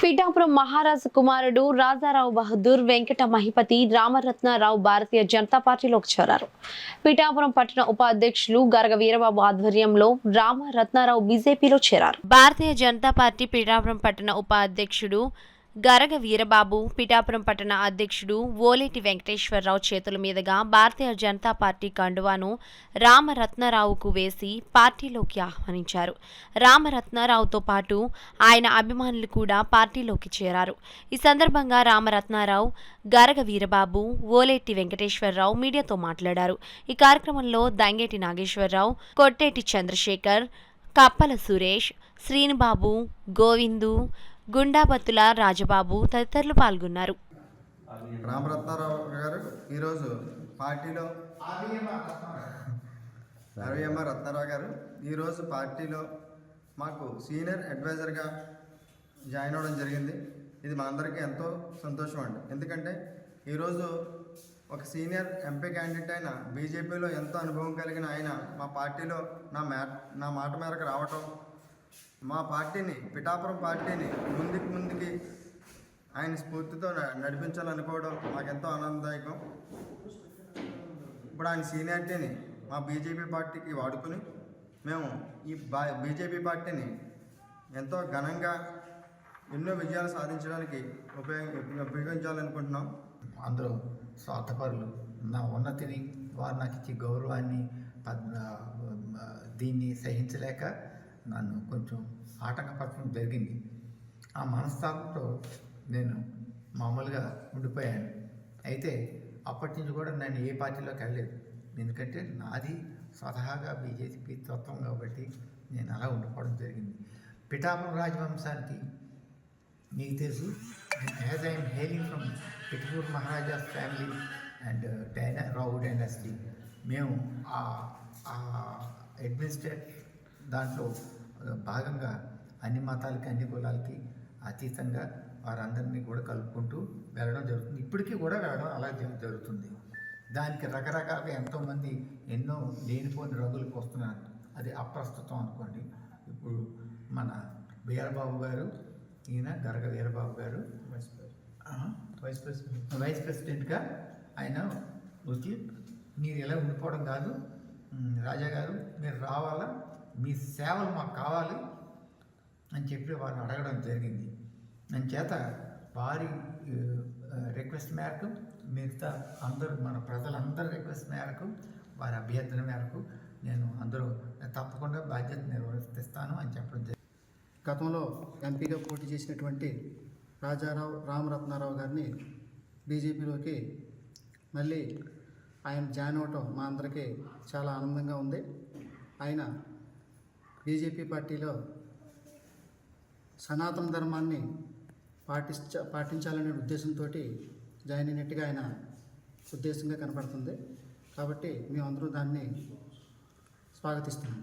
పిఠాపురం మహారాజు కుమారుడు రాజారావు బహదూర్ వెంకట మహిపతి రామరత్నారావు భారతీయ జనతా పార్టీలోకి చేరారు. పిఠాపురం పట్టణ ఉపాధ్యక్షులు గరగ వీరబాబు ఆధ్వర్యంలో రామరత్నారావు బీజేపీలో చేరారు. భారతీయ జనతా పార్టీ పిఠాపురం పట్టణ ఉపాధ్యక్షుడు గరగ వీరబాబు, పిఠాపురం పట్టణ అధ్యక్షుడు ఓలేటి వెంకటేశ్వరరావు చేతుల మీదుగా భారతీయ జనతా పార్టీ కండువాను రామరత్నారావుకు వేసి పార్టీలోకి ఆహ్వానించారు. రామరత్నారావుతో పాటు ఆయన అభిమానులు కూడా పార్టీలోకి చేరారు. ఈ సందర్భంగా రామరత్నారావు, గరగ వీరబాబు, ఓలేటి వెంకటేశ్వరరావు మీడియాతో మాట్లాడారు. ఈ కార్యక్రమంలో దంగేటి నాగేశ్వరరావు, కొట్టేటి చంద్రశేఖర్, కప్పల సురేష్, శ్రీనిబాబు, గోవిందు, గుండాబత్తుల రాజబాబు తదితరులు పాల్గొన్నారు. రామరత్నారావు గారు ఈరోజు పార్టీలో రత్నారావు గారు ఈరోజు పార్టీలో మాకు సీనియర్ అడ్వైజర్గా జాయిన్ అవ్వడం జరిగింది. ఇది మా అందరికీ ఎంతో సంతోషం అండి. ఎందుకంటే ఈరోజు ఒక సీనియర్ ఎంపీ క్యాండిడేట్ అయిన బీజేపీలో ఎంతో అనుభవం కలిగిన ఆయన మా పార్టీలో నా మాట మేరకు రావటం, మా పార్టీని, పిఠాపురం పార్టీని ముందుకి ఆయన స్ఫూర్తితో నడిపించాలనుకోవడం మాకెంతో ఆనందదాయకం. ఇప్పుడు ఆయన సీనియారిటీని మా బీజేపీ పార్టీకి వాడుకుని మేము ఈ బీజేపీ ఎంతో ఘనంగా ఎన్నో విజయాలు సాధించడానికి ఉపయోగించాలనుకుంటున్నాం. అందరూ స్వార్థపరులు. నా ఉన్నతిని, వారు నాకు ఇచ్చే గౌరవాన్ని దీన్ని సహించలేక నన్ను కొంచెం ఆటంకపరచడం జరిగింది. ఆ మనస్తాపంతో నేను మామూలుగా ఉండిపోయాను. అయితే అప్పటి నుంచి కూడా నేను ఏ పార్టీలోకి వెళ్ళలేదు. ఎందుకంటే నాది స్వతహాగా బీజేపీ తత్వం కాబట్టి నేను అలా ఉండిపోవడం జరిగింది. పిఠాపురం రాజవంశానికి మీకు తెలుసు, as I'm hailing from Pithapuram maharajas family and Rao dynasty, మేము ఆ అడ్మినిస్ట్రేట్ దాంట్లో భాగంగా అన్ని మతాలకి, అన్ని కులాలకి అతీతంగా వారందరినీ కూడా కలుపుకుంటూ వెళ్ళడం జరుగుతుంది. ఇప్పటికీ కూడా వెళ్ళడం అలా జరుగుతుంది. దానికి రకరకాలుగా ఎంతోమంది ఎన్నో లేనిపోని రంగులు వస్తున్నారు. అది అప్రస్తుతం అనుకోండి. ఇప్పుడు మన వీరబాబు గారు, ఈయన గరగ వీరబాబు గారు వైస్ ప్రెసిడెంట్గా ఆయన వచ్చి, మీరు ఇలా ఉండిపోవడం కాదు రాజా గారు, మీరు రావాలా, మీ సేవలు మాకు కావాలి అని చెప్పి వారిని అడగడం జరిగింది. చేత వారి రిక్వెస్ట్ మేరకు, మిగతా అందరూ మన ప్రజలందరి రిక్వెస్ట్ మేరకు, వారి అభ్యర్థన మేరకు నేను తప్పకుండా బాధ్యత నిర్వర్తిస్తాను అని చెప్పడం జరిగింది. గతంలో ఎంపీగా పోటీ చేసినటువంటి రామరత్నారావు గారిని బీజేపీలోకి మళ్ళీ ఆయన జాయిన్ అవటం మా అందరికీ చాలా ఆనందంగా ఉంది. ఆయన బీజేపీ పార్టీలో సనాతన ధర్మాన్ని పాటించాలనే ఉద్దేశంతో జాయిన్ అయినట్టుగా ఆయన ఉద్దేశంగా కనపడుతుంది. కాబట్టి మేమందరూ దాన్ని స్వాగతిస్తున్నాం.